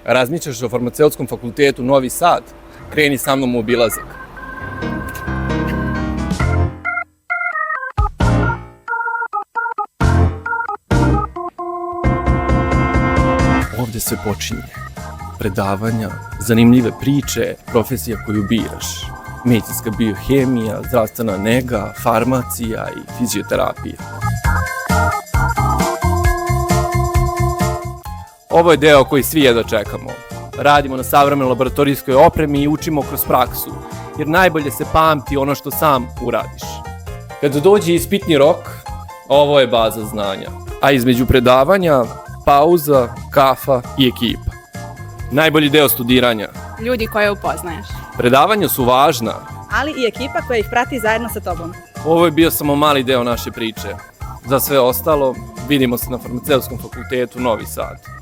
Razmišljaš o farmaceutskom fakultetu Novi Sad? Kreni sa mnom u obilazak. Ovdje sve počinje. Predavanja, zanimljive priče, profesija koju biraš. Medicinska biohemija, zdravstvena nega, farmacija i fizioterapija. Ovo je deo koji svi jedva čekamo. Radimo na savremenoj laboratorijskoj opremi i učimo kroz praksu, jer najbolje se pamti ono što sam uradiš. Kad dođe ispitni rok, ovo je baza znanja. A između predavanja, pauza, kafa i ekipa. Najbolji deo studiranja. Ljudi koje upoznaješ. Predavanja su važna. Ali i ekipa koja ih prati zajedno sa tobom. Ovo je bio samo mali deo naše priče. Za sve ostalo, vidimo se na Farmaceutskom fakultetu Novi Sad.